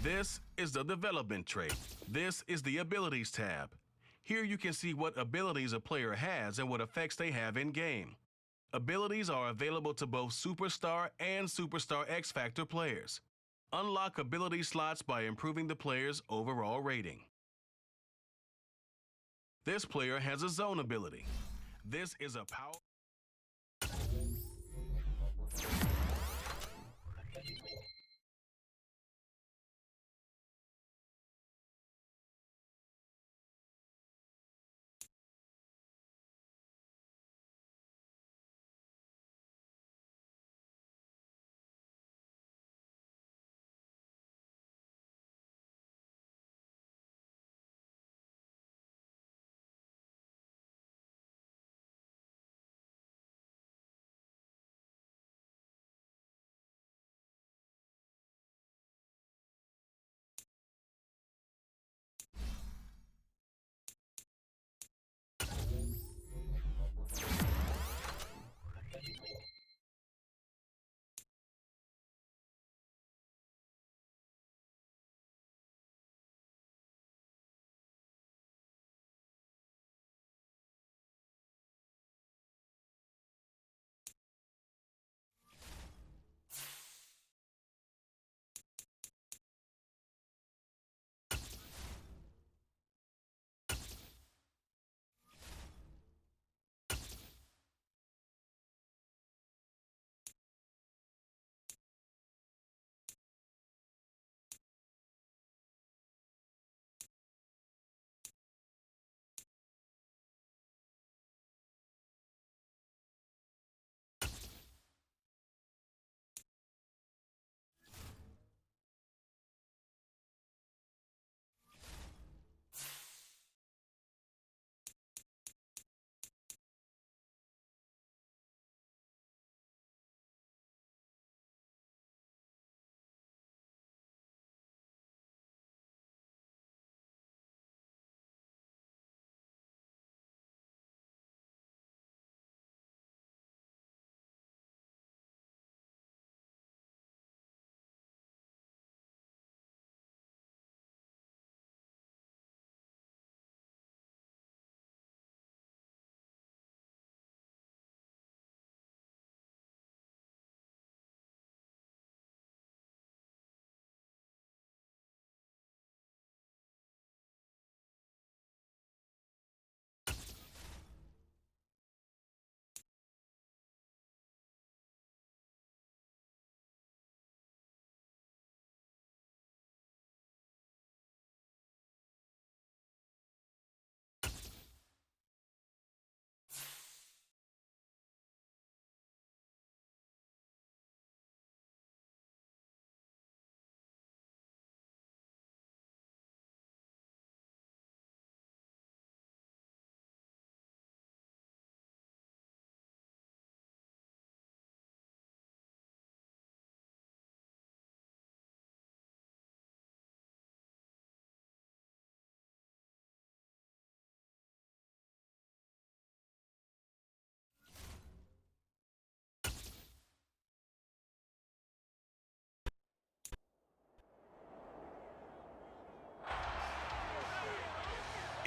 This is the Development tray. This is the Abilities tab. Here you can see what abilities a player has and what effects they have in-game. Abilities are available to both Superstar and Superstar X Factor players. Unlock ability slots by improving the player's overall rating. This player has a zone ability. This is a power.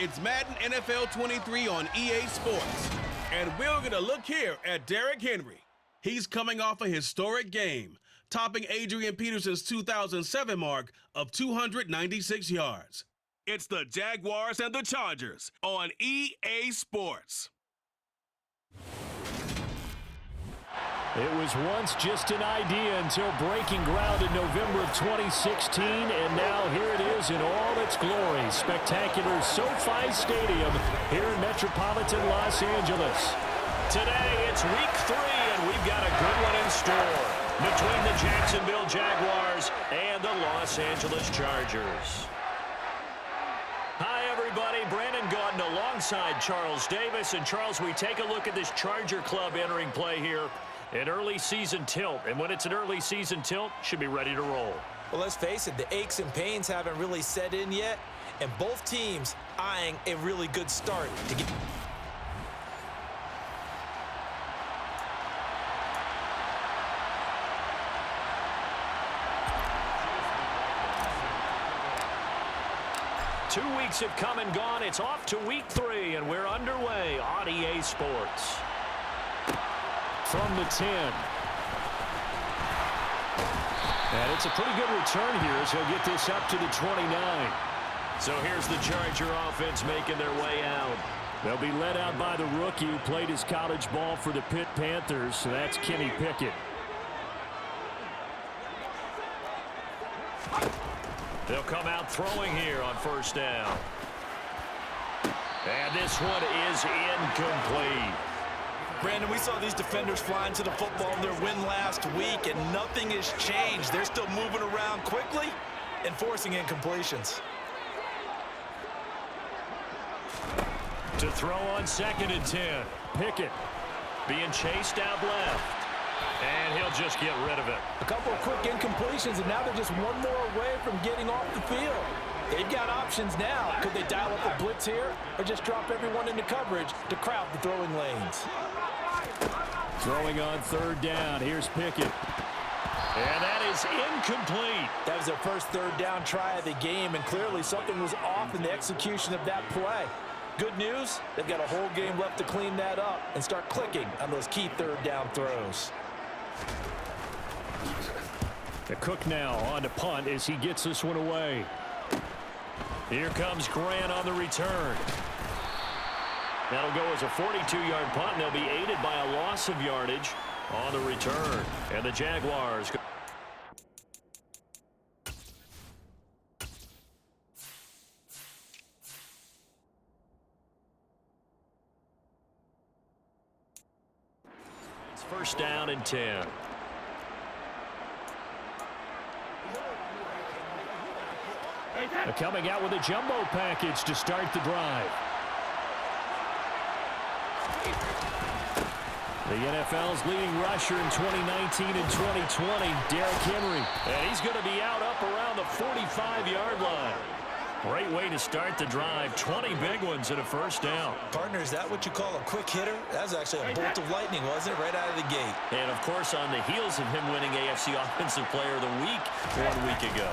It's Madden NFL 23 on EA Sports. And we're going to look here at Derrick Henry. He's coming off a historic game, topping Adrian Peterson's 2007 mark of 296 yards. It's the Jaguars and the Chargers on EA Sports. It was once just an idea until breaking ground in November of 2016, and now here it is in all its glory. Spectacular SoFi Stadium here in metropolitan Los Angeles. Today, it's week 3, and we've got a good one in store between the Jacksonville Jaguars and the Los Angeles Chargers. Hi, everybody. Brandon Gaudin alongside Charles Davis. And, Charles, we take a look at this Charger club entering play here. An early season tilt, and when it's an early season tilt, should be ready to roll. Well, let's face it, the aches and pains haven't really set in yet, and both teams eyeing a really good start to get. 2 weeks have come and gone. It's off to week 3, and we're underway on EA Sports. From the 10. And it's a pretty good return here as he'll get this up to the 29. So here's the Charger offense making their way out. They'll be led out by the rookie who played his college ball for the Pitt Panthers, so that's Kenny Pickett. They'll come out throwing here on first down. And this one is incomplete. Brandon, we saw these defenders flying to the football in their win last week, and nothing has changed. They're still moving around quickly and forcing incompletions. To throw on 2nd and 10. Pickett being chased out left. And he'll just get rid of it. A couple of quick incompletions, and now they're just one more away from getting off the field. They've got options now. Could they dial up a blitz here or just drop everyone into coverage to crowd the throwing lanes? Throwing on 3rd down. Here's Pickett. And that is incomplete. That was their first 3rd down try of the game, and clearly something was off in the execution of that play. Good news, they've got a whole game left to clean that up and start clicking on those key 3rd down throws. The Cook now on to punt as he gets this one away. Here comes Grant on the return. That'll go as a 42-yard punt, and they'll be aided by a loss of yardage on the return. And the Jaguars go. It's first down and 10. They're coming out with a jumbo package to start the drive. The NFL's leading rusher in 2019 and 2020, Derrick Henry. And he's going to be out up around the 45-yard line. Great way to start the drive. 20 big ones and a first down. Partner, is that what you call a quick hitter? That was actually a bolt of lightning, wasn't it? Right out of the gate. And, of course, on the heels of him winning AFC Offensive Player of the Week 1 week ago.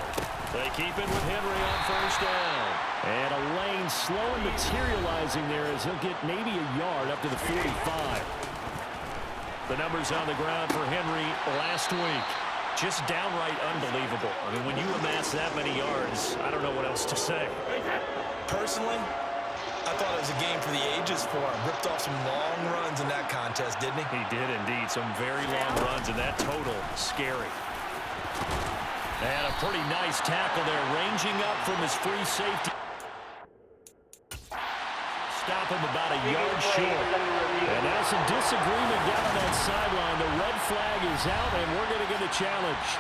They keep it with Henry on first down. And a lane slow and materializing there as he'll get maybe a yard up to the 45. The numbers on the ground for Henry last week. Just downright unbelievable. I mean, when you amass that many yards, I don't know what else to say. Personally, I thought it was a game for the ages for him. Ripped off some long runs in that contest, didn't he? He did indeed. Some very long runs, and that total, scary. And a pretty nice tackle there, ranging up from his free safety. Stop him about a yard short. And now some disagreement down on that sideline. The red flag is out, and we're going to get a challenge.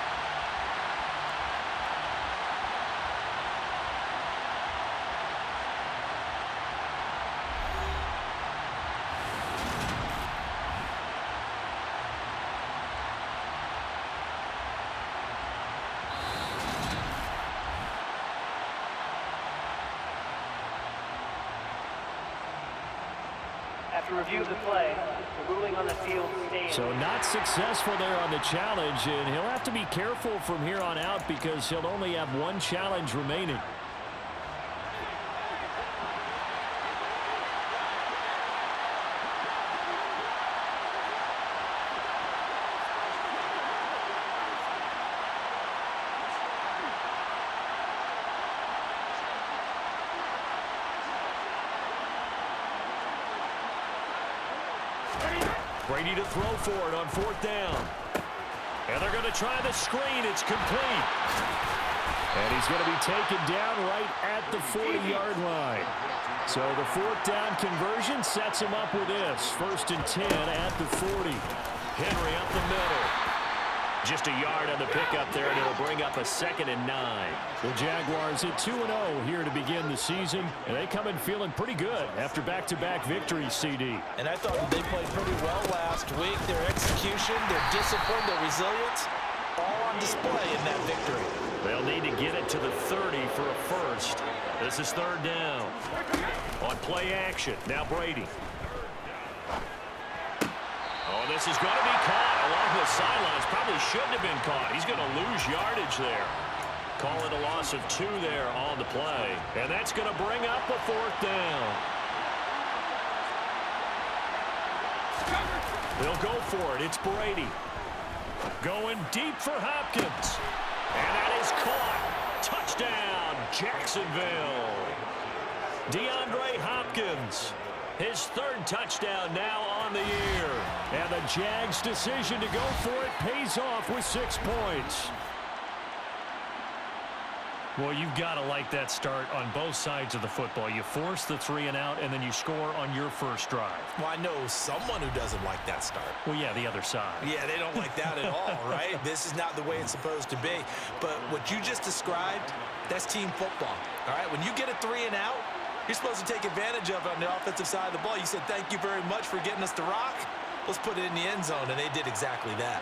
After review of the play, the ruling on the field stands. So not successful there on the challenge, and he'll have to be careful from here on out because he'll only have one challenge remaining. Brady to throw for it on 4th down. And they're going to try the screen. It's complete. And he's going to be taken down right at the 40-yard line. So the 4th down conversion sets him up with this. 1st and 10 at the 40. Henry up the middle. Just a yard on the pickup there, and it'll bring up a 2nd and 9. The Jaguars at 2-0 here to begin the season, and they come in feeling pretty good after back-to-back victories, CD. And I thought they played pretty well last week. Their execution, their discipline, their resilience, all on display in that victory. They'll need to get it to the 30 for a first. This is 3rd down. On play action, now Brady. Oh, this is going to be caught along the sidelines. Probably shouldn't have been caught. He's going to lose yardage there. Call it a loss of 2 there on the play. And that's going to bring up a 4th down. They'll go for it. It's Brady. Going deep for Hopkins. And that is caught. Touchdown, Jacksonville. DeAndre Hopkins. His 3rd touchdown now on the year. And the Jags' decision to go for it pays off with 6 points. Well, you've got to like that start on both sides of the football. You force the 3 and out, and then you score on your first drive. Well, I know someone who doesn't like that start. Well, yeah, the other side. Yeah, they don't like that at all, right? This is not the way it's supposed to be. But what you just described, that's team football, all right? When you get a 3 and out, you're supposed to take advantage of it on the offensive side of the ball. You said, thank you very much for getting us the rock. Let's put it in the end zone, and they did exactly that.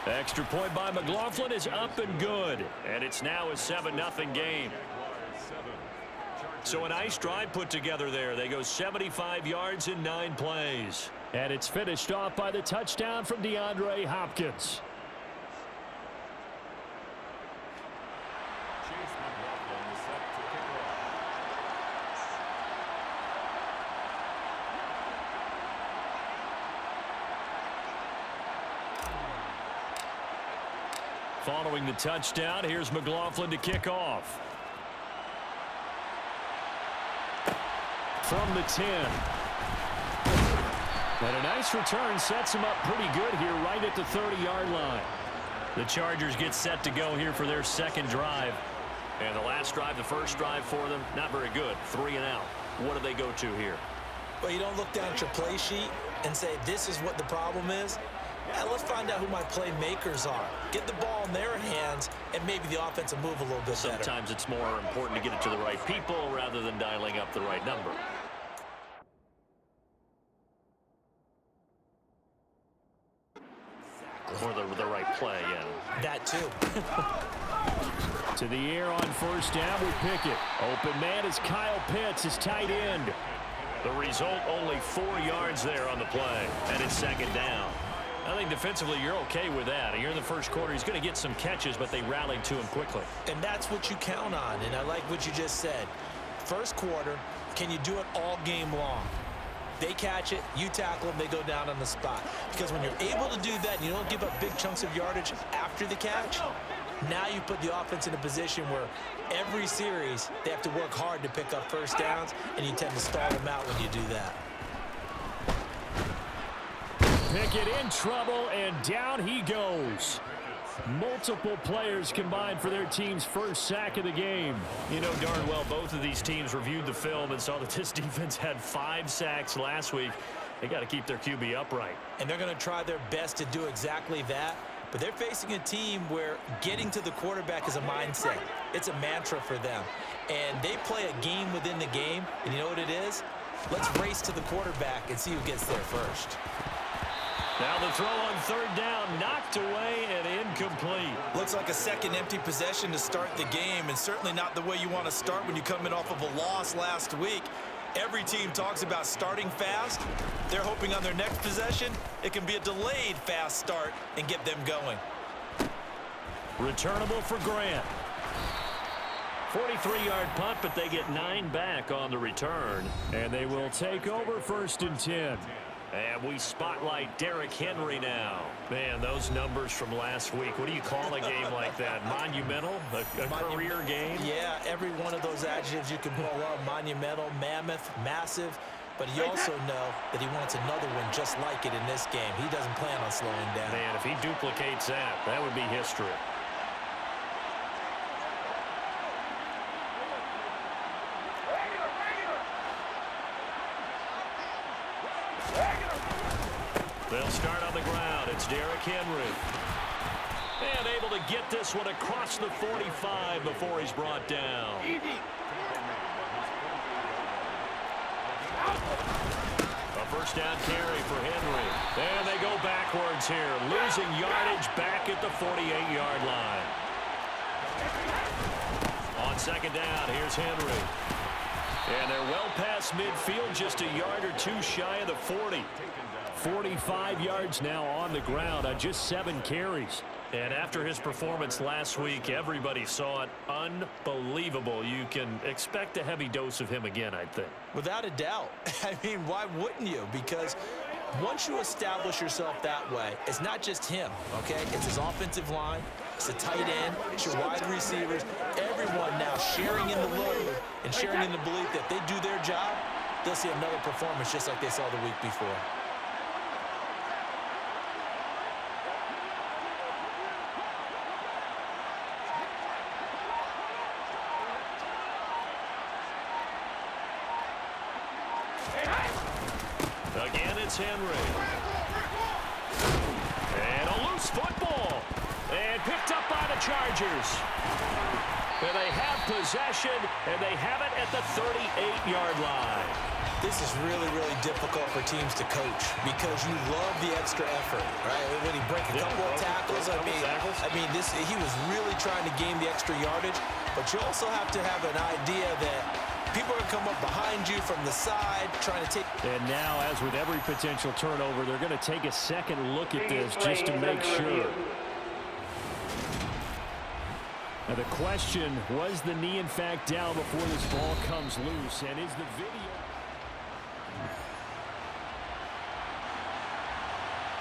Extra point by McLaughlin is up and good. And it's now a 7-0 game. So a nice drive put together there. They go 75 yards in 9 plays. And it's finished off by the touchdown from DeAndre Hopkins. Following the touchdown, here's McLaughlin to kick off. From the 10. And a nice return sets him up pretty good here right at the 30-yard line. The Chargers get set to go here for their 2nd drive. And the last drive, the first drive for them, not very good. 3 and out. What do they go to here? Well, you don't look down at your play sheet and say, this is what the problem is. Yeah, let's find out who my playmakers are. Get the ball in their hands, and maybe the offense will move a little bit better. Sometimes it's more important to get it to the right people rather than dialing up the right number. Or the right play, yeah. That too. To the air on 1st down with Pickett. Open man is Kyle Pitts, his tight end. The result, only 4 yards there on the play, and it's 2nd down. I think defensively you're okay with that. Here in the first quarter, he's going to get some catches, but they rallied to him quickly. And that's what you count on, and I like what you just said. First quarter, can you do it all game long? They catch it, you tackle them, they go down on the spot. Because when you're able to do that and you don't give up big chunks of yardage after the catch, now you put the offense in a position where every series they have to work hard to pick up first downs, and you tend to stall them out when you do that. Pickett in trouble, and down he goes. Multiple players combined for their team's first sack of the game. You know darn well both of these teams reviewed the film and saw that this defense had 5 sacks last week. They got to keep their QB upright. And they're going to try their best to do exactly that. But they're facing a team where getting to the quarterback is a mindset. It's a mantra for them. And they play a game within the game. And you know what it is? Let's race to the quarterback and see who gets there first. Now the throw on 3rd down, knocked away and incomplete. Looks like a second empty possession to start the game, and certainly not the way you want to start when you come in off of a loss last week. Every team talks about starting fast. They're hoping on their next possession, it can be a delayed fast start and get them going. Returnable for Grant. 43-yard punt, but they get 9 back on the return. And they will take over 1st and 10. And we spotlight Derrick Henry now. Man, those numbers from last week. What do you call a game like that? Monumental? A career game? Yeah, every one of those adjectives you can pull up. Monumental, mammoth, massive. But you also know that he wants another one just like it in this game. He doesn't plan on slowing down. Man, if he duplicates that, that would be history. They'll start on the ground. It's Derrick Henry. And able to get this one across the 45 before he's brought down. A first down carry for Henry. And they go backwards here, losing yardage back at the 48-yard line. On 2nd down, here's Henry. And they're well past midfield, just a yard or two shy of the 40. 45 yards now on the ground on just 7 carries. And after his performance last week, everybody saw it. Unbelievable. You can expect a heavy dose of him again, I think. Without a doubt. I mean, why wouldn't you? Because once you establish yourself that way, it's not just him, okay? It's his offensive line, it's the tight end, it's your wide receivers, everyone now sharing in the load and sharing in the belief that if they do their job, they'll see another performance just like they saw the week before. Again, it's Henry. And a loose football. And picked up by the Chargers. And they have possession, and they have it at the 38-yard line. This is really, really difficult for teams to coach because you love the extra effort, right? When he break a couple of tackles, I mean, he was really trying to gain the extra yardage, but you also have to have an idea that people are going to come up behind you from the side trying to take. And now, as with every potential turnover, they're going to take a second look at this just to make sure. Now the question, was the knee in fact down before this ball comes loose? And is the video...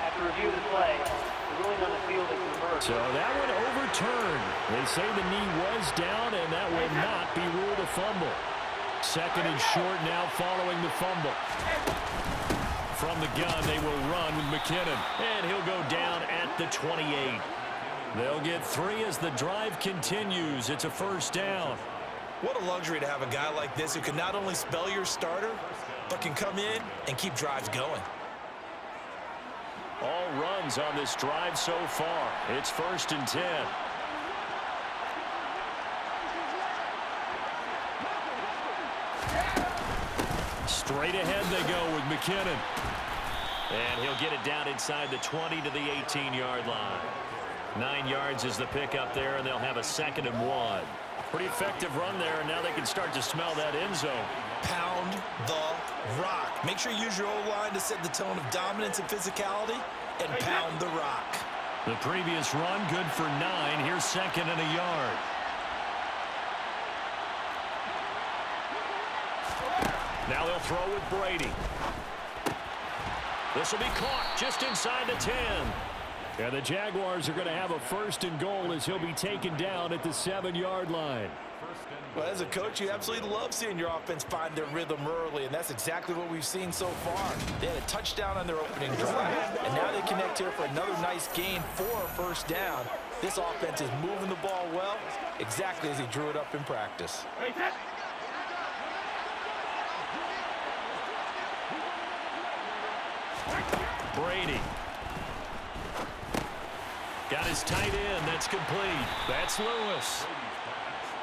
After review of the play, the ruling on the field is reversed. So that one overturned. They say the knee was down, and that will not be ruled a fumble. Second and short now following the fumble. From the gun, they will run with McKinnon. And he'll go down at the 28. They'll get 3 as the drive continues. It's a first down. What a luxury to have a guy like this who can not only spell your starter, but can come in and keep drives going. All runs on this drive so far. It's 1st and 10. Straight ahead they go with McKinnon. And he'll get it down inside the 20 to the 18-yard line. 9 yards is the pickup there, and they'll have a 2nd and 1. Pretty effective run there, and now they can start to smell that end zone. Pound the rock. Make sure you use your O-line to set the tone of dominance and physicality, and pound the rock. The previous run, good for 9. Here's 2nd and a yard. Now they'll throw with Brady. This will be caught just inside the 10. And the Jaguars are going to have a 1st and goal as he'll be taken down at the 7-yard line. Well, as a coach, you absolutely love seeing your offense find their rhythm early, and that's exactly what we've seen so far. They had a touchdown on their opening drive, and now they connect here for another nice gain for a 1st down. This offense is moving the ball well, exactly as he drew it up in practice. Brady. Got his tight end. That's complete. That's Lewis.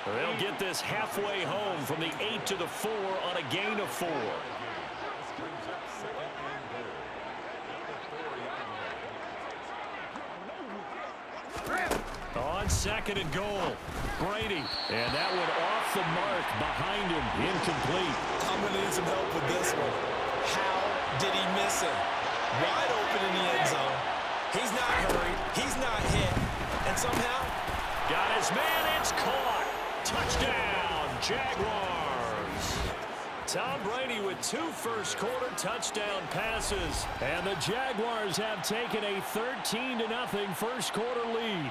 They'll get this halfway home from the 8 to the 4 on a gain of 4. On 2nd and goal, Brady. And that one off the mark behind him. Incomplete. I'm going to need some help with this one. How did he miss him? Wide open in the end zone. He's not hurried. He's not hit. And somehow, got his man. It's caught. Touchdown, Jaguars. Tom Brady with 2 first-quarter touchdown passes. And the Jaguars have taken a 13-0 first-quarter lead.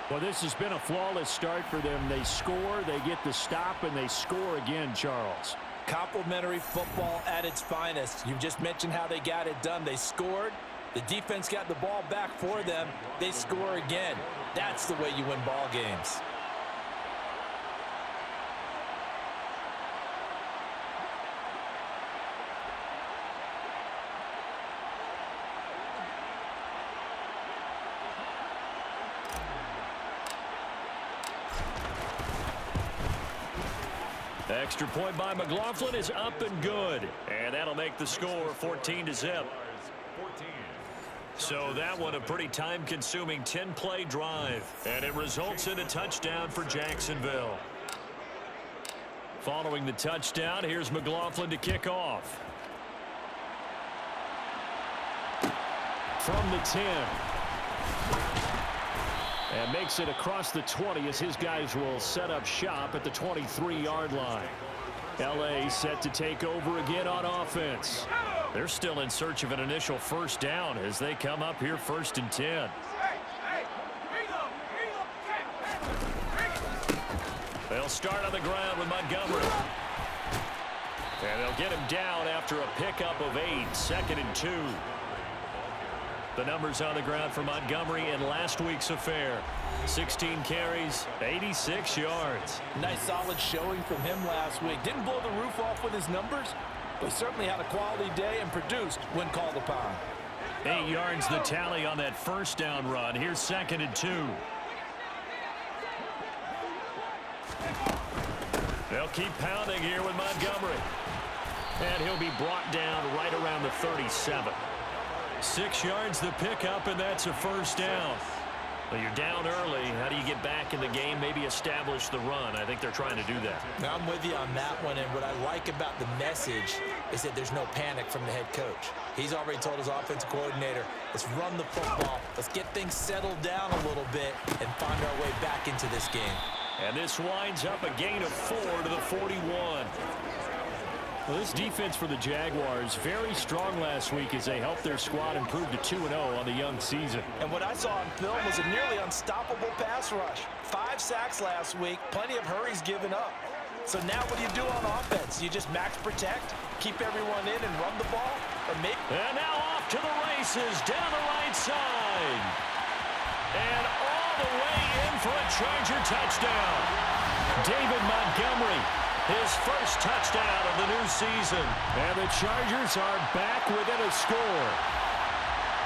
Well, this has been a flawless start for them. They score, they get the stop, and they score again, Charles. complimentary football at its finest. You just mentioned how they got it done. They scored. The defense got the ball back for them. They score again. That's the way you win ball games. Extra point by McLaughlin is up and good. And that'll make the score 14-0. So that one a pretty time-consuming 10-play drive. And it results in a touchdown for Jacksonville. Following the touchdown, here's McLaughlin to kick off. From the 10. And makes it across the 20 as his guys will set up shop at the 23-yard line. L.A. set to take over again on offense. They're still in search of an initial first down as they come up here 1st and 10. They'll start on the ground with Montgomery. And they'll get him down after a pickup of 8, 2nd and 2. The numbers on the ground for Montgomery in last week's affair. 16 carries, 86 yards. Nice solid showing from him last week. Didn't blow the roof off with his numbers, but he certainly had a quality day and produced when called upon. 8 yards the tally on that first down run. Here's 2nd and 2. They'll keep pounding here with Montgomery. And he'll be brought down right around the 37. 6 yards the pickup, and that's a first down. Well, you're down early. How do you get back in the game, maybe establish the run? I think they're trying to do that. Now, I'm with you on that one, and what I like about the message is that there's no panic from the head coach. He's already told his offensive coordinator, let's run the football, let's get things settled down a little bit and find our way back into this game. And this winds up a gain of 4 to the 41. Well, this defense for the Jaguars, very strong last week as they helped their squad improve to 2-0 on the young season. And what I saw on film was a nearly unstoppable pass rush. 5 sacks last week, plenty of hurries given up. So now what do you do on offense? You just max protect, keep everyone in and run the ball? Or maybe... And now off to the races down the right side. And all the way in for a Charger touchdown. David Montgomery, his first touchdown of the new season. And the Chargers are back within a score.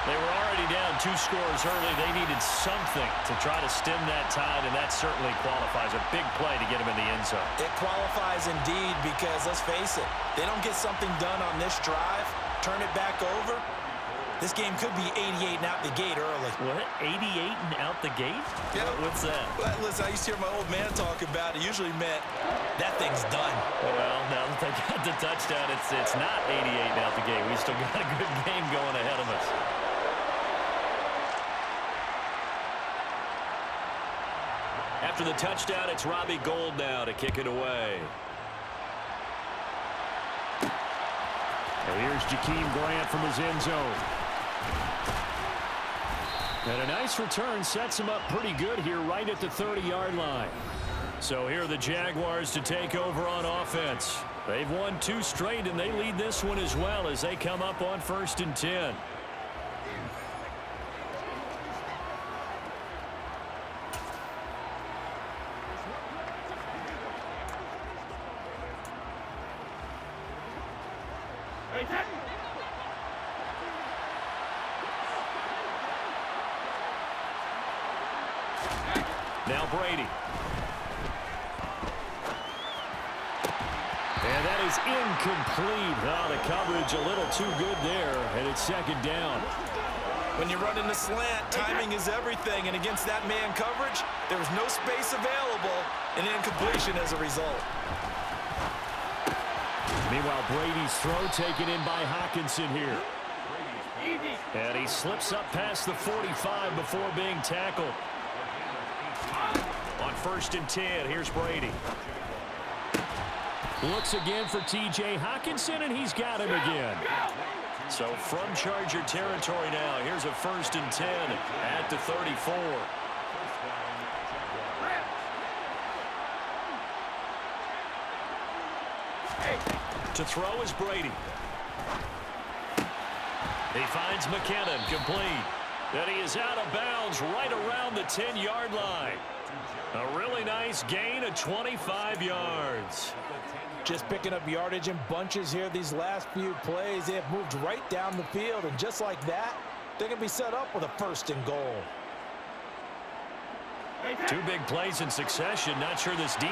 They were already down 2 scores early. They needed something to try to stem that tide, and that certainly qualifies. A big play to get them in the end zone. It qualifies indeed because, let's face it, they don't get something done on this drive, turn it back over, this game could be 88 and out the gate early. What? 88 and out the gate? Yeah. What's that? Well, listen, I used to hear my old man talk about it. Usually meant that thing's done. Well, now that they got the touchdown, it's not 88 and out the gate. We still got a good game going ahead of us. After the touchdown, it's Robbie Gould now to kick it away. And here's Jakeem Grant from his end zone. And a nice return sets him up pretty good here right at the 30-yard line. So here are the Jaguars to take over on offense. They've won 2 straight, and they lead this one as well as they come up on 1st and 10. Now Brady. And that is incomplete. Oh, the coverage a little too good there, and it's 2nd down. When you're running the slant, timing is everything, and against that man coverage, there was no space available, and incompletion as a result. Meanwhile, Brady's throw taken in by Hockenson here. And he slips up past the 45 before being tackled. On 1st and 10, here's Brady. Looks again for T.J. Hockenson, and he's got him again. So from Charger territory now, here's a 1st and 10 at the 34. To throw is Brady. He finds McKinnon, complete. Then he is out of bounds right around the 10-yard line. A really nice gain of 25 yards. Just picking up yardage in bunches here these last few plays. They have moved right down the field, and just like that, they're going to be set up with a 1st and goal. 2 big plays in succession. Not sure this D...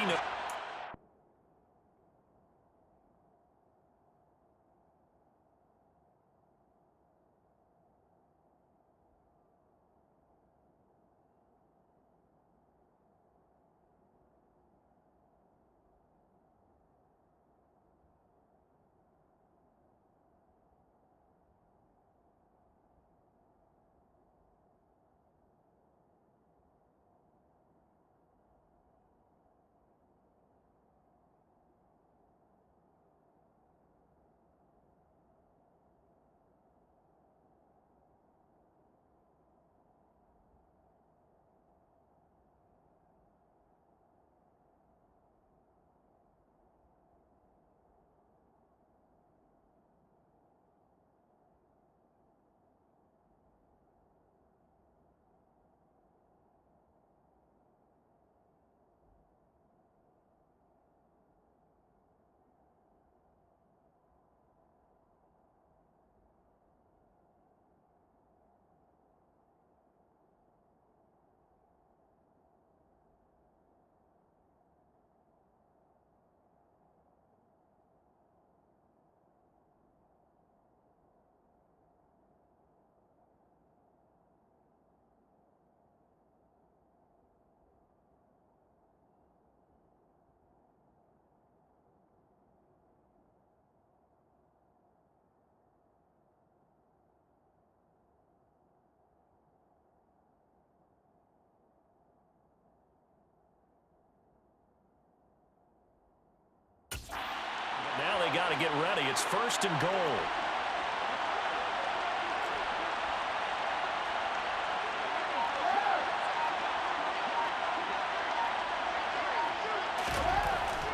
got to get ready. It's 1st and goal.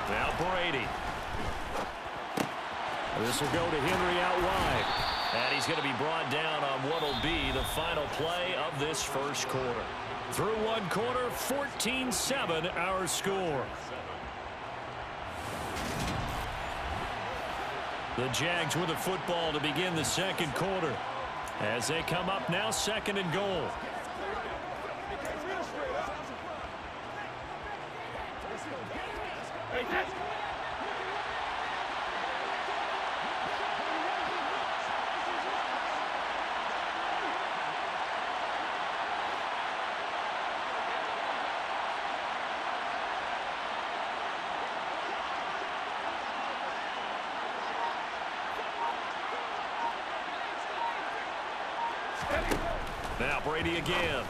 Now Brady. This will go to Henry out wide. And he's going to be brought down on what will be the final play of this first quarter. Through one quarter, 14-7 our score. The Jags with the football to begin the second quarter. As they come up now, 2nd and goal. Now Brady again.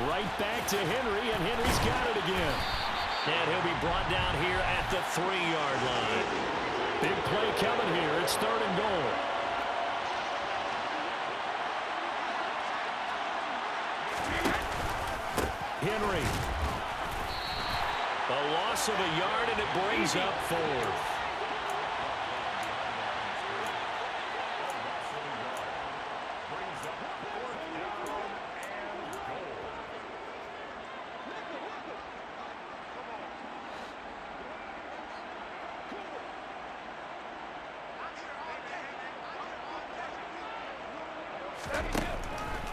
Right back to Henry, and Henry's got it again. And he'll be brought down here at the 3-yard line. Big play coming here. It's 3rd and goal. Henry. A loss of a yard, and it brings up 4th.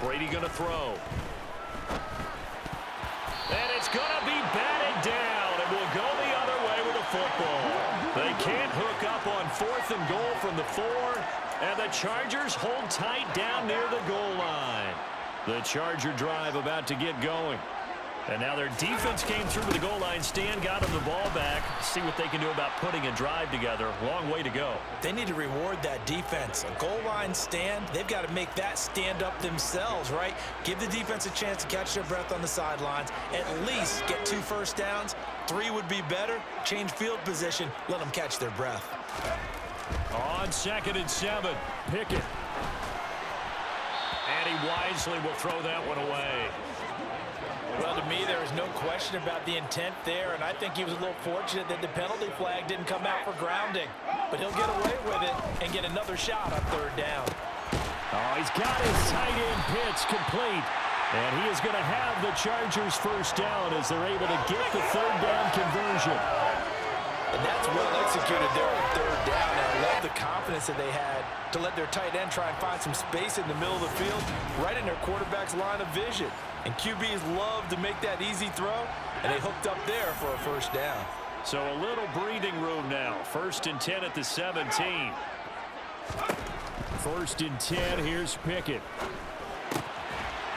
Brady going to throw. And it's going to be batted down, and will go the other way with the football. They can't hook up on 4th and goal from the 4, and the Chargers hold tight down near the goal line. The Charger drive about to get going. And now their defense came through to the goal line stand, got them the ball back. See what they can do about putting a drive together. Long way to go. They need to reward that defense. A goal line stand, they've got to make that stand up themselves, right? Give the defense a chance to catch their breath on the sidelines. At least get 2 first downs. 3 would be better. Change field position. Let them catch their breath. On 2nd and 7, Pickett. And he wisely will throw that one away. Well, to me, there is no question about the intent there, and I think he was a little fortunate that the penalty flag didn't come out for grounding. But he'll get away with it and get another shot on 3rd down. Oh, he's got his tight end pitch complete. And he is going to have the Chargers 1st down as they're able to get the 3rd down conversion. And that's well executed there on 3rd down. And I love the confidence that they had to let their tight end try and find some space in the middle of the field, right in their quarterback's line of vision. And QBs love to make that easy throw, and they hooked up there for a 1st down. So a little breathing room now. 1st and 10 at the 17. 1st and 10, here's Pickett.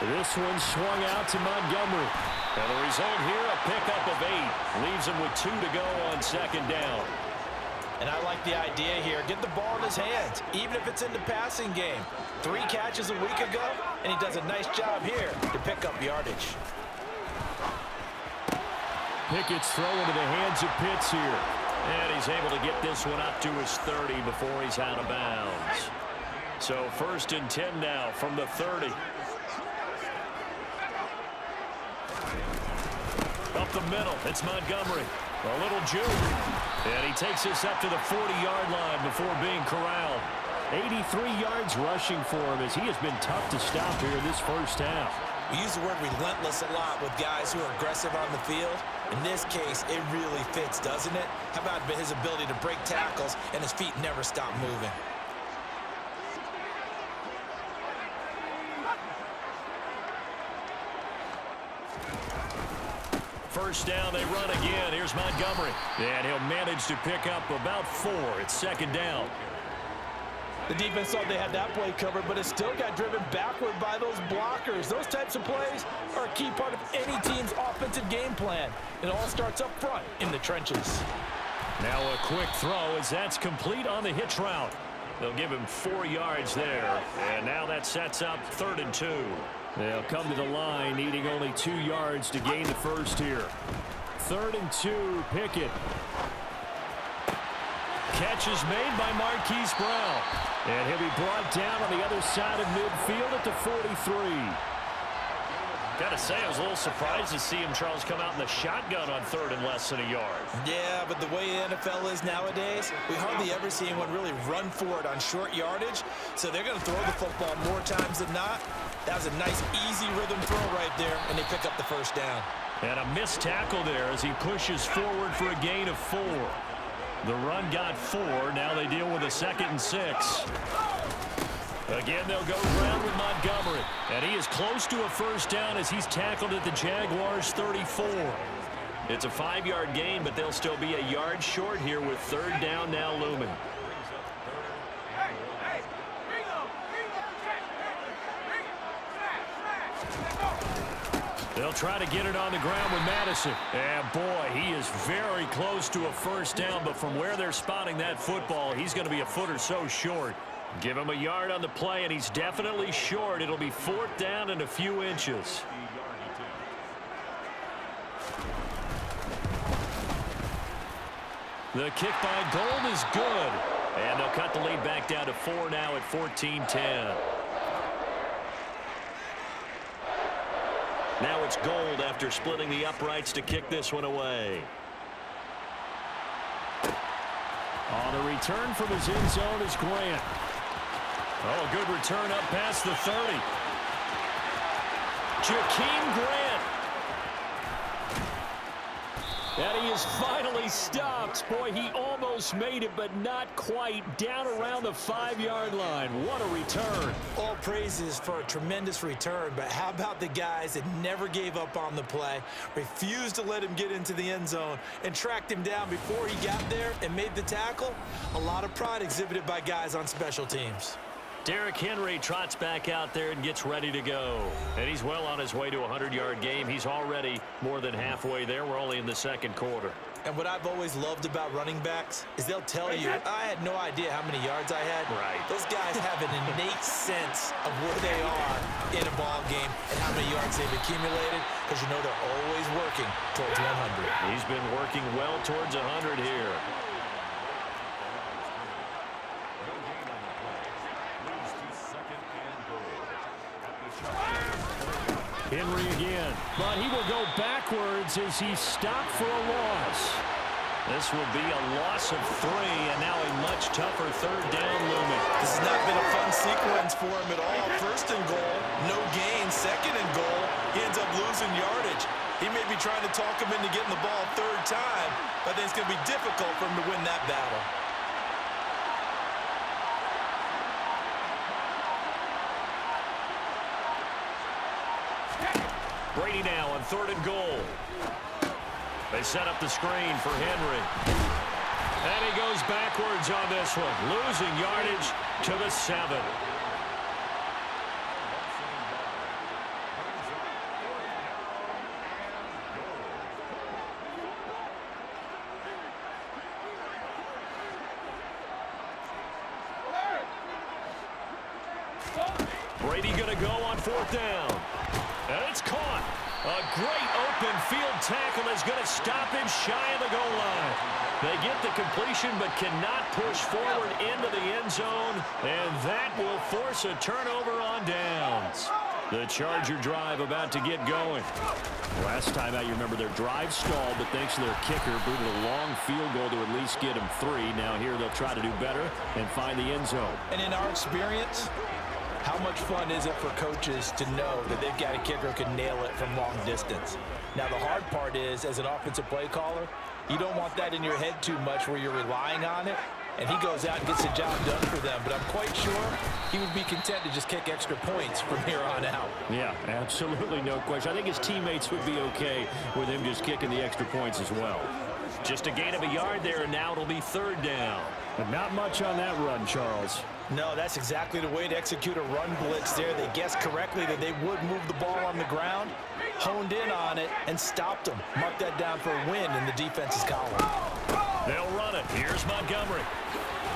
This one swung out to Montgomery. And the result here, a pickup of 8. Leaves him with 2 to go on 2nd down. And I like the idea here. Get the ball in his hands, even if it's in the passing game. 3 catches a week ago, and he does a nice job here to pick up yardage. Pickett's throw into the hands of Pitts here. And he's able to get this one up to his 30 before he's out of bounds. So 1st and 10 now from the 30. Up the middle, it's Montgomery. A little juke. And he takes this up to the 40-yard line before being corralled. 83 yards rushing for him as he has been tough to stop here in this 1st half. We use the word relentless a lot with guys who are aggressive on the field. In this case, it really fits, doesn't it? How about his ability to break tackles and his feet never stop moving? First down, they run again. Here's Montgomery. And he'll manage to pick up about 4. It's 2nd down. The defense thought they had that play covered, but it still got driven backward by those blockers. Those types of plays are a key part of any team's offensive game plan. It all starts up front in the trenches. Now a quick throw as that's complete on the hitch route. They'll give him 4 yards there. And now that sets up 3rd and 2. They'll come to the line, needing only 2 yards to gain the 1st here. 3rd and 2, Pickett. catch is made by Marquise Brown. And he'll be brought down on the other side of midfield at the 43. Got to say, I was a little surprised to see him, Charles, come out in the shotgun on third and less than a yard. Yeah, but the way the NFL is nowadays, we hardly ever see anyone really run for it on short yardage. So they're going to throw the football more times than not. That was a nice, easy rhythm throw right there, and they pick up the first down. And a missed tackle there as he pushes forward for a gain of 4. The run got 4. Now they deal with a 2nd and 6. Again, they'll go ground with Montgomery. And he is close to a first down as he's tackled at the Jaguars' 34. It's a 5-yard gain, but they'll still be a yard short here with third down now looming. They'll try to get it on the ground with Madison. And boy, he is very close to a first down, but from where they're spotting that football, he's going to be a foot or so short. Give him a yard on the play, and he's definitely short. It'll be 4th down and a few inches. The kick by Gold is good. And they'll cut the lead back down to 4 now at 14-10. Now it's Gold after splitting the uprights to kick this one away. On the return from his end zone is Grant. Oh, good return up past the 30. Jakeem Grant. And he is finally stopped. Boy, he almost made it, but not quite. Down around the 5-yard line. What a return. All praises for a tremendous return, but how about the guys that never gave up on the play, refused to let him get into the end zone, and tracked him down before he got there and made the tackle? A lot of pride exhibited by guys on special teams. Derrick Henry trots back out there and gets ready to go. And he's well on his way to a 100-yard game. He's already more than halfway there. We're only in the second quarter. And what I've always loved about running backs is they'll tell you, I had no idea how many yards I had. Right. Those guys have an innate sense of where they are in a ball game and how many yards they've accumulated, because you know they're always working towards 100. He's been working well towards 100 here. Henry again, but he will go backwards as he stopped for a loss. This will be a loss of 3, and now a much tougher third down looming. This has not been a fun sequence for him at all. First and goal, no gain. Second and goal, he ends up losing yardage. He may be trying to talk him into getting the ball third time, but then it's going to be difficult for him to win that battle. Brady now on third and goal. They set up the screen for Henry. And he goes backwards on this one, losing yardage to the 7. Brady going to go on 4th down. And it's caught. A great open field tackle is going to stop him shy of the goal line. They get the completion but cannot push forward into the end zone, and that will force a turnover on downs. The Charger drive about to get going. Last time out, you remember their drive stalled, but thanks to their kicker, booted a long field goal to at least get them 3. Now here they'll try to do better and find the end zone. And in our experience, how much fun is it for coaches to know that they've got a kicker who can nail it from long distance? Now, the hard part is, as an offensive play caller, you don't want that in your head too much where you're relying on it, and he goes out and gets the job done for them. But I'm quite sure he would be content to just kick extra points from here on out. Yeah, absolutely no question. I think his teammates would be okay with him just kicking the extra points as well. Just a gain of a yard there, and now it'll be third down. But not much on that run, Charles. No, that's exactly the way to execute a run blitz there. They guessed correctly that they would move the ball on the ground, honed in on it, and stopped them. Mark that down for a win in the defense's column. They'll run it. Here's Montgomery.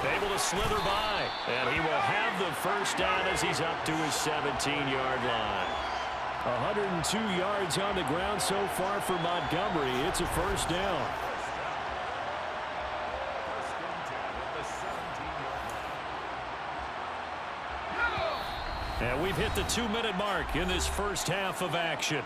Able to slither by, and he will have the first down as he's up to his 17-yard line. 102 yards on the ground so far for Montgomery. It's a first down. And we've hit the 2-minute mark in this first half of action.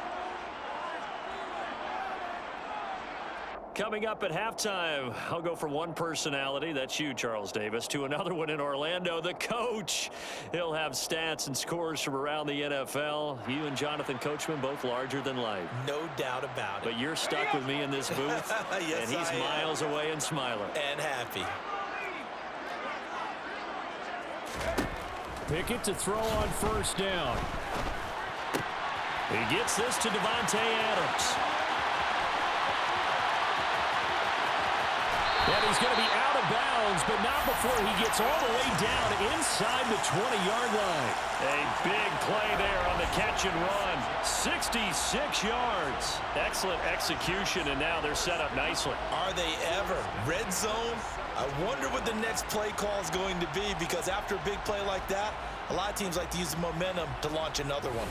Coming up at halftime, I'll go from one personality, that's you, Charles Davis, to another one in Orlando, the coach. He'll have stats and scores from around the NFL. You and Jonathan Coachman, both larger than life. No doubt about it. But you're stuck with me in this booth, yes, and he's miles away and smiling. And happy. Pickett to throw on first down. He gets this to Devontae Adams. And he's going to be out of bounds, but not before he gets all the way down inside the 20-yard line. A big play there on the catch and run. 66 yards. Excellent execution, and now they're set up nicely. Are they ever? Red zone? I wonder what the next play call is going to be, because after a big play like that, a lot of teams like to use the momentum to launch another one.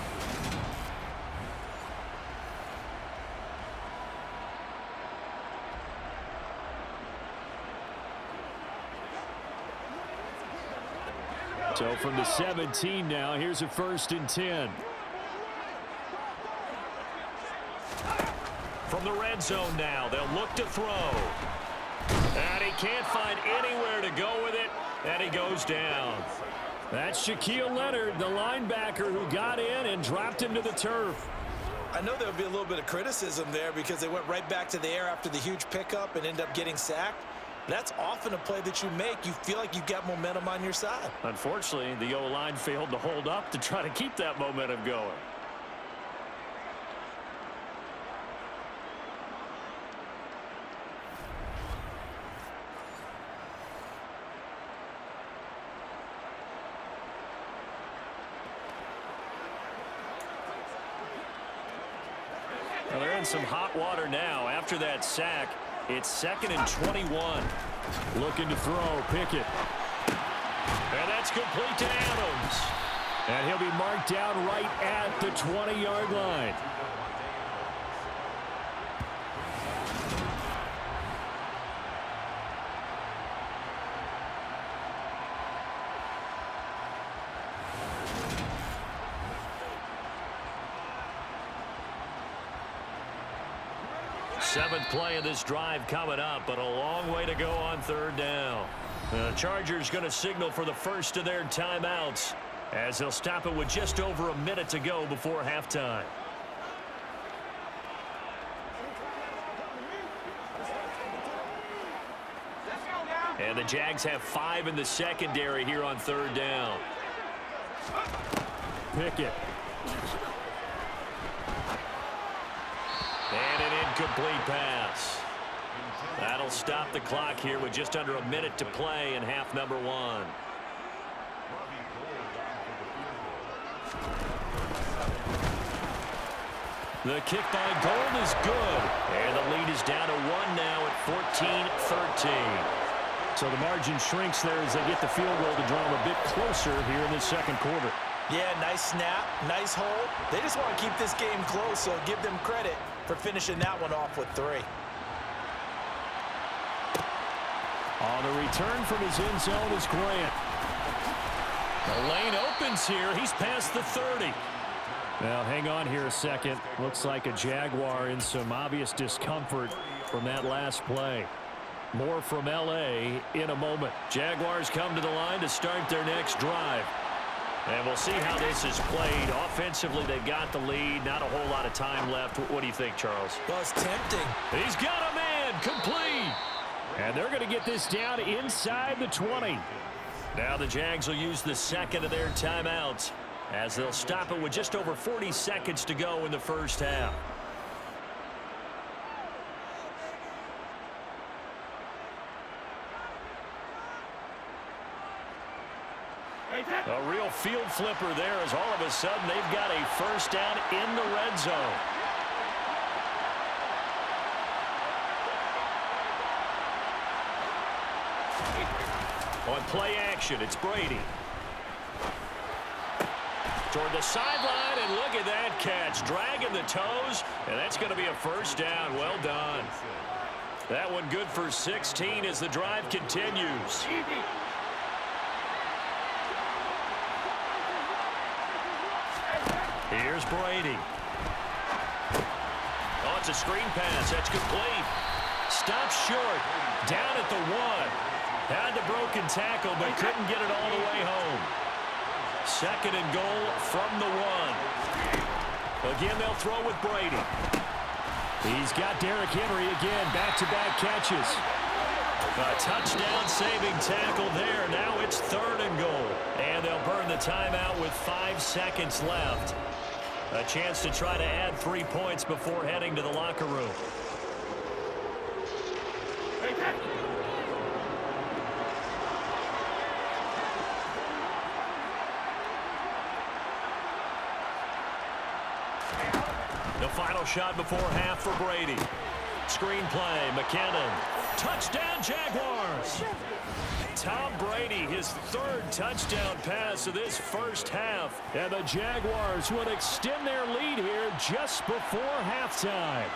So from the 17 now, here's a 1st and 10. From the red zone now, they'll look to throw. And he can't find anywhere to go with it, and he goes down. That's Shaquille Leonard, the linebacker who got in and dropped him to the turf. I know there'll be a little bit of criticism there because they went right back to the air after the huge pickup and ended up getting sacked. That's often a play that you make. You feel like you've got momentum on your side. Unfortunately, the O-line failed to hold up to try to keep that momentum going. Well, they're in some hot water now after that sack. It's 2nd and 21. Looking to throw, Pickett. And that's complete to Adams. And he'll be marked down right at the 20-yard line. Seventh play of this drive coming up, but a long way to go on 3rd down. The Chargers going to signal for the first of their timeouts as they'll stop it with just over a minute to go before halftime. And the Jags have 5 in the secondary here on 3rd down. Pickett. And an incomplete pass. That'll stop the clock here with just under a minute to play in half number 1. The kick by Gold is good. And the lead is down to 1 now at 14-13. So the margin shrinks there as they get the field goal to draw them a bit closer here in the 2nd quarter. Yeah, nice snap, nice hold. They just want to keep this game close, so give them credit for finishing that one off with 3. On the return from his end zone is Grant. The lane opens here. He's past the 30. Now, hang on here a second. Looks like a Jaguar in some obvious discomfort from that last play. More from L.A. in a moment. Jaguars come to the line to start their next drive. And we'll see how this is played. Offensively, they've got the lead. Not a whole lot of time left. What do you think, Charles? Well, it's tempting. He's got a man. Complete. And they're going to get this down inside the 20. Now the Jags will use the 2nd of their timeouts as they'll stop it with just over 40 seconds to go in the first half. A real field flipper there as all of a sudden they've got a first down in the red zone. On play action, it's Brady. Toward the sideline, and look at that catch. Dragging the toes, and that's going to be a first down. Well done. That one good for 16 as the drive continues. Here's Brady. Oh, it's a screen pass. That's complete. Stopped short. Down at the 1. Had the broken tackle, but couldn't get it all the way home. 2nd and goal from the 1. Again, they'll throw with Brady. He's got Derrick Henry again. Back-to-back catches. A touchdown-saving tackle there. Now it's 3rd and goal. And they'll burn the timeout with 5 seconds left. A chance to try to add 3 points before heading to the locker room. The final shot before half for Brady. Screen play, McKinnon. Touchdown, Jaguars! Tom Brady, his 3rd touchdown pass of this first half. And the Jaguars will extend their lead here just before halftime.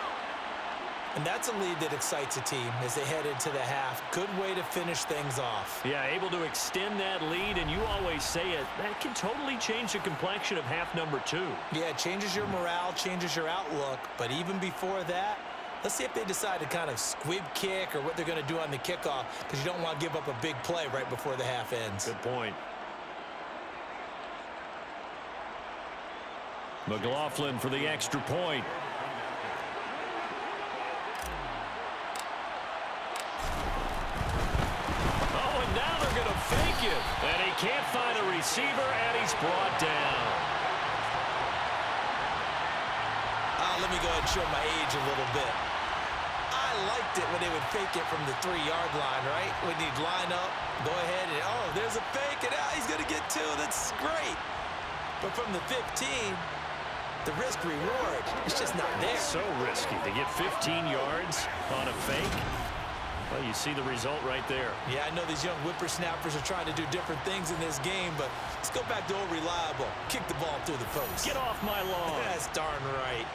And that's a lead that excites a team as they head into the half. Good way to finish things off. Yeah, able to extend that lead, and you always say it, that can totally change the complexion of half number 2. Yeah, it changes your morale, changes your outlook. But even before that, let's see if they decide to kind of squib kick or what they're going to do on the kickoff, because you don't want to give up a big play right before the half ends. Good point. McLaughlin for the extra point. Oh, and now they're going to fake it. And he can't find a receiver, and he's brought down. Let me go ahead and show my age a little bit. I liked it when they would fake it from the 3-yard line, right? When he'd line up, go ahead, and oh, there's a fake, and he's going to get 2. That's great. But from the 15, the risk-reward, it's just not there. So risky to get 15 yards on a fake. Well, you see the result right there. Yeah, I know these young whippersnappers are trying to do different things in this game, but let's go back to old reliable. Kick the ball through the post. Get off my lawn. That's darn right.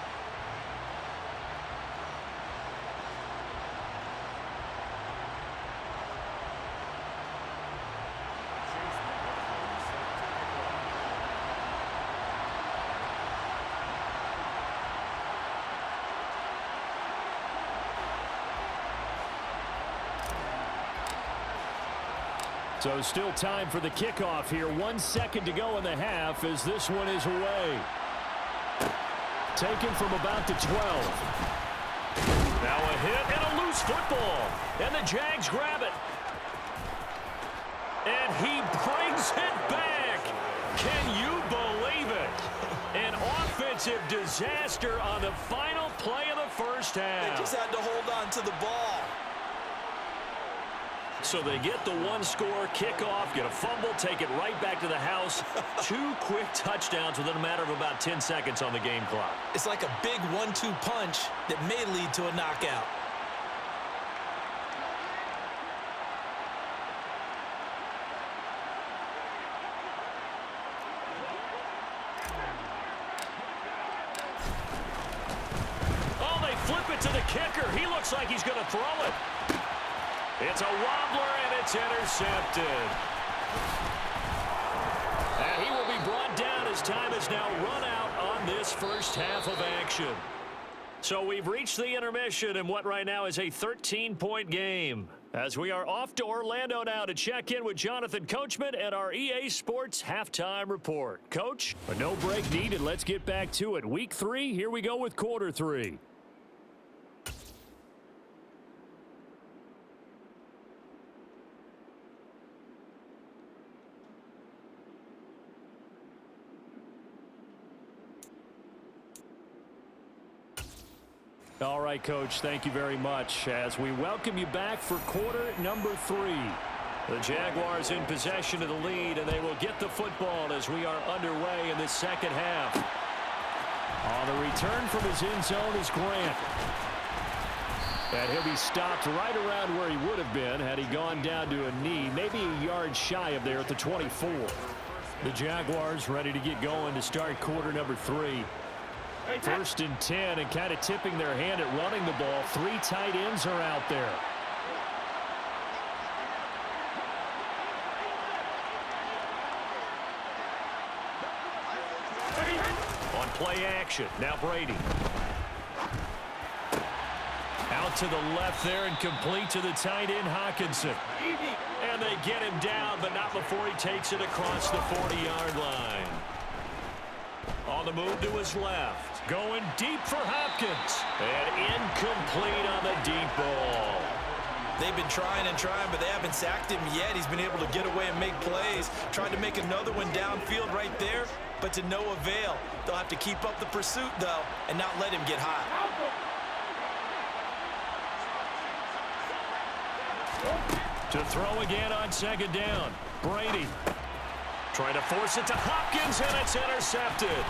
So still time for the kickoff here. 1 second to go in the half as this one is away. Taken from about the 12. Now a hit and a loose football. And the Jags grab it. And he brings it back. Can you believe it? An offensive disaster on the final play of the first half. They just had to hold on to the ball. So they get the 1-score kickoff, get a fumble, take it right back to the house. 2 quick touchdowns within a matter of about 10 seconds on the game clock. It's like a big 1-2 punch that may lead to a knockout. Oh, they flip it to the kicker. He looks like he's going to throw it. It's a wobbler, and it's intercepted. And he will be brought down as time has now run out on this first half of action. So we've reached the intermission in what right now is a 13-point game. As we are off to Orlando now to check in with Jonathan Coachman and our EA Sports Halftime Report. Coach? No break needed. Let's get back to it. Week 3, here we go with quarter 3. All right, Coach, thank you very much as we welcome you back for quarter number 3. The Jaguars in possession of the lead, and they will get the football as we are underway in this second half. On the return from his end zone is Grant. And he'll be stopped right around where he would have been had he gone down to a knee, maybe a yard shy of there at the 24. The Jaguars ready to get going to start quarter number 3. 1st and 10, and kind of tipping their hand at running the ball. 3 tight ends are out there. On Play action. Now Brady. Out to the left there and complete to the tight end, Hockenson. And they get him down, but not before he takes it across the 40-yard line. On the move to his left. Going deep for Hopkins. And incomplete on the deep ball. They've been trying and trying, but they haven't sacked him yet. He's been able to get away and make plays. Tried to make another one downfield right there, but to no avail. They'll have to keep up the pursuit, though, and not let him get hot. To throw again on second down. Brady trying to force it to Hopkins, and it's intercepted.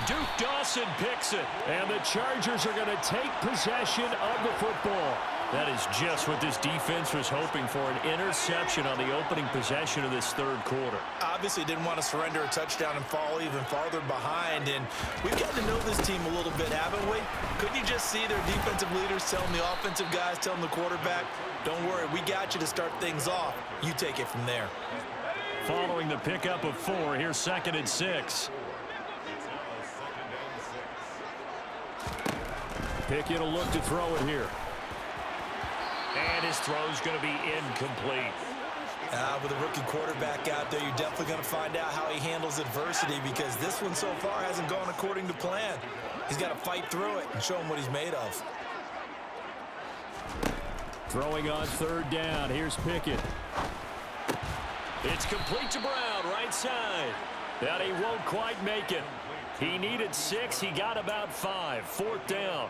Duke Dawson picks it, and the Chargers are going to take possession of the football. That is just what this defense was hoping for, an interception on the opening possession of this third quarter. Obviously didn't want to surrender a touchdown and fall even farther behind, and we've gotten to know this team a little bit, haven't we? Couldn't you just see their defensive leaders telling the offensive guys, telling the quarterback, don't worry, we got you to start things off. You take it from there. Following the pickup of 4, here's 2nd and 6. Pickett will look to throw it here. And his throw's going to be incomplete. With a rookie quarterback out there, you're definitely going to find out how he handles adversity, because this one so far hasn't gone according to plan. He's got to fight through it and show him what he's made of. Throwing on 3rd down. Here's Pickett. It's complete to Brown, right side. And he won't quite make it. He needed 6. He got about 5. 4th down.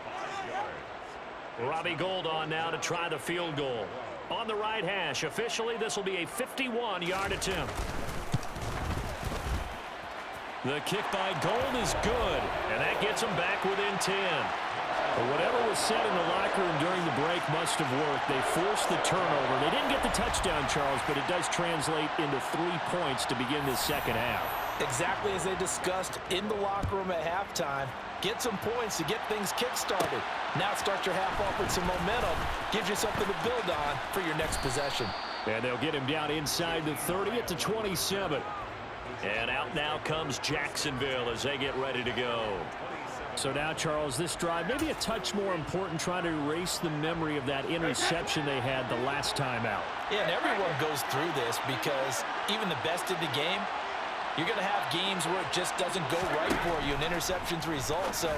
Robbie Gould on now to try the field goal. On the right hash. Officially, this will be a 51-yard attempt. The kick by Gould is good, and that gets him back within 10. But whatever was said in the locker room during the break must have worked. They forced the turnover. They didn't get the touchdown, Charles, but it does translate into 3 points to begin this second half. Exactly as they discussed in the locker room at halftime. Get some points to get things kick-started. Now start your half off with some momentum. Gives you something to build on for your next possession. And they'll get him down inside the 30 at the 27. And out now comes Jacksonville as they get ready to go. So now, Charles, this drive maybe a touch more important, trying to erase the memory of that interception they had the last time out. Yeah, and everyone goes through this, because even the best in the game, you're going to have games where it just doesn't go right for you and interceptions result. So,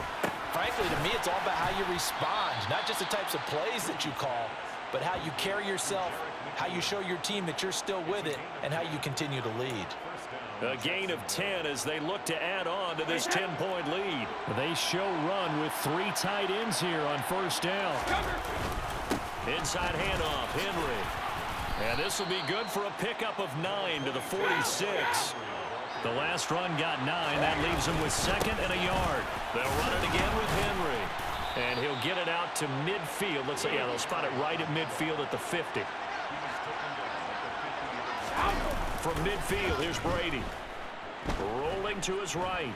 frankly, to me, it's all about how you respond, not just the types of plays that you call, but how you carry yourself, how you show your team that you're still with it, and how you continue to lead. A gain of 10 as they look to add on to this 10-point lead. They show run with 3 tight ends here on 1st down. Inside handoff, Henry. And this will be good for a pickup of 9 to the 46. The last run got 9. That leaves him with 2nd and a yard. They'll run it again with Henry. And he'll get it out to midfield. Let's say, yeah, they'll spot it right at midfield at the 50. From midfield, here's Brady. Rolling to his right.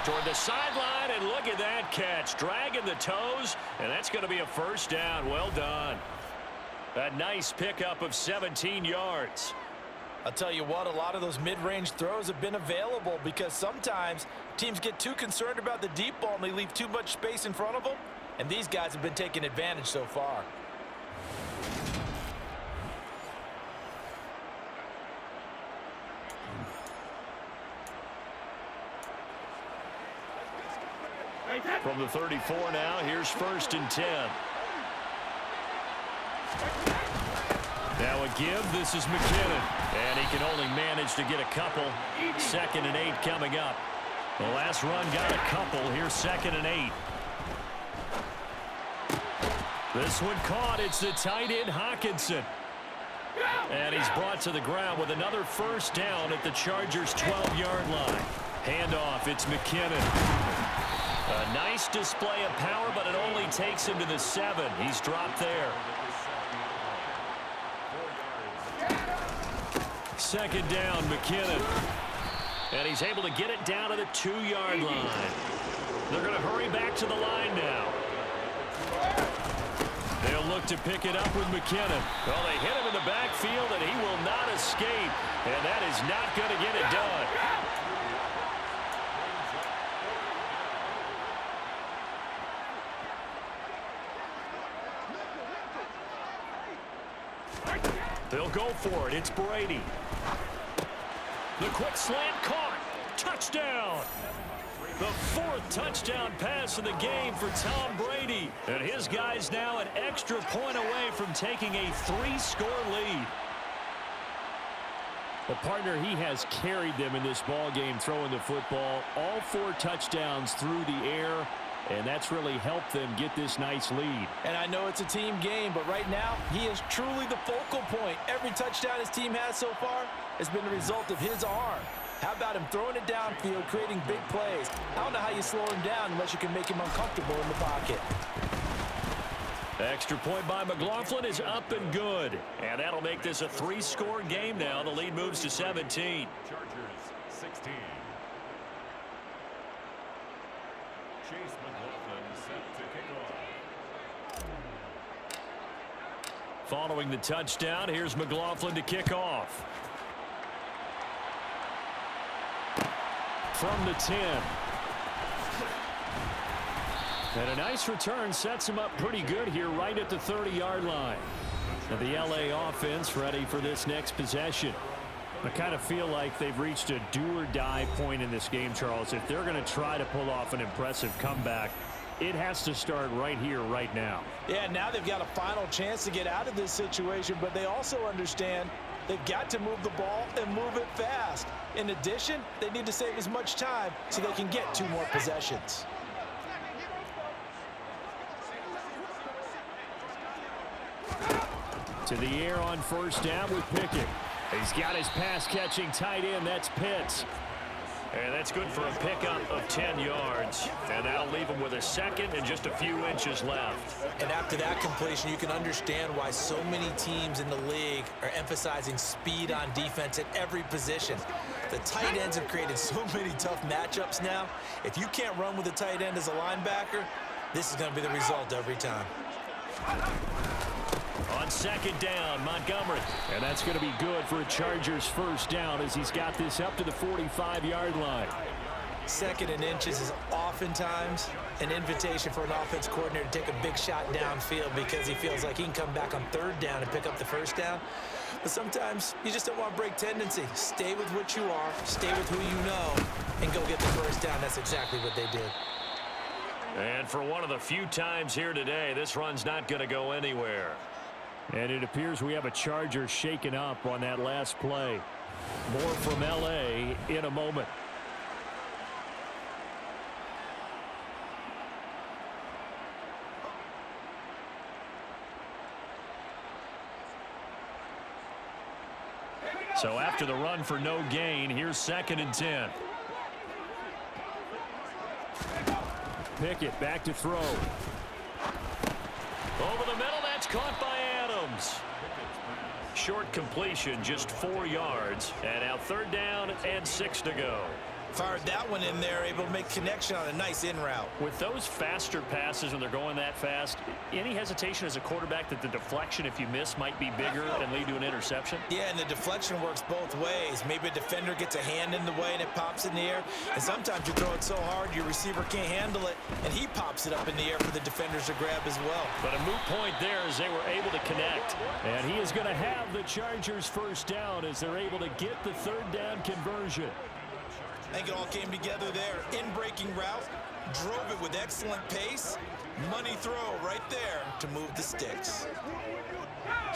Toward the sideline, and look at that catch. Dragging the toes, and that's going to be a 1st down. Well done. A nice pickup of 17 yards. I'll tell you what, a lot of those mid-range throws have been available, because sometimes teams get too concerned about the deep ball and they leave too much space in front of them, and these guys have been taking advantage so far. From the 34 now, here's 1st and 10. Now a give, this is McKinnon. And he can only manage to get a couple. 2nd and 8 coming up. The last run got a couple. Here's 2nd and 8. This one caught. It's the tight end, Hockenson. And he's brought to the ground with another 1st down at the Chargers' 12-yard line. Handoff, it's McKinnon. A nice display of power, but it only takes him to the 7. He's dropped there. 2nd down, McKinnon. And he's able to get it down to the 2-yard line. They're going to hurry back to the line now. They'll look to pick it up with McKinnon. Well, they hit him in the backfield, and he will not escape. And that is not going to get it done. They'll go for it. It's Brady. The quick slant caught. Touchdown. The fourth touchdown pass of the game for Tom Brady. And his guys now an extra point away from taking a 3-score lead. The partner, he has carried them in this ball game throwing the football. All 4 touchdowns through the air, and that's really helped them get this nice lead. And I know it's a team game, but right now, he is truly the focal point. Every touchdown his team has so far has been the result of his arm. How about him throwing it downfield, creating big plays? I don't know how you slow him down unless you can make him uncomfortable in the pocket. Extra point by McLaughlin is up and good. And that'll make this a 3-score game now. The lead moves to 17. Chargers 16. Chase McLaughlin set to kick off. Following the touchdown, here's McLaughlin to kick off. From the 10. And a nice return sets him up pretty good here right at the 30-yard line. Now the LA offense ready for this next possession. I kind of feel like they've reached a do-or-die point in this game, Charles. If they're going to try to pull off an impressive comeback, it has to start right here, right now. Yeah, now they've got a final chance to get out of this situation, but they also understand they've got to move the ball and move it fast. In addition, they need to save as much time so they can get 2 more possessions. To the air on first down with Pickett. He's got his pass-catching tight end. That's Pitts. And that's good for a pickup of 10 yards. And that'll leave him with a second and just a few inches left. And after that completion, you can understand why so many teams in the league are emphasizing speed on defense at every position. The tight ends have created so many tough matchups now. If you can't run with a tight end as a linebacker, this is going to be the result every time. On second down, Montgomery. And that's going to be good for a Chargers first down as he's got this up to the 45-yard line. Second and inches is oftentimes an invitation for an offense coordinator to take a big shot downfield because he feels like he can come back on third down and pick up the first down. But sometimes you just don't want to break tendency. Stay with what you are, stay with who you know, and go get the first down. That's exactly what they did. And for one of the few times here today, this run's not going to go anywhere. And it appears we have a Charger shaken up on that last play. More from L.A. in a moment. So after the run for no gain, here's 2nd and 10. Pickett back to throw. Over the middle, that's caught by Adams. Short completion, just 4 yards. And now 3rd down and 6 to go. Fired that one in there, able to make connection on a nice in route. With those faster passes when they're going that fast, any hesitation as a quarterback that the deflection, if you miss, might be bigger and lead to an interception? Yeah, and the deflection works both ways. Maybe a defender gets a hand in the way and it pops in the air. And sometimes you throw it so hard your receiver can't handle it, and he pops it up in the air for the defenders to grab as well. But a moot point there as they were able to connect. And he is going to have the Chargers first down as they're able to get the 3rd down conversion. I think it all came together there. In-breaking route, drove it with excellent pace. Money throw right there to move the sticks.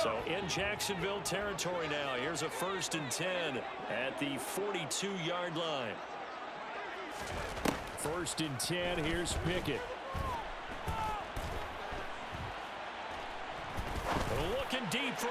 So in Jacksonville territory now. Here's a 1st and 10 at the 42-yard line. 1st and 10. Here's Pickett. Looking deep for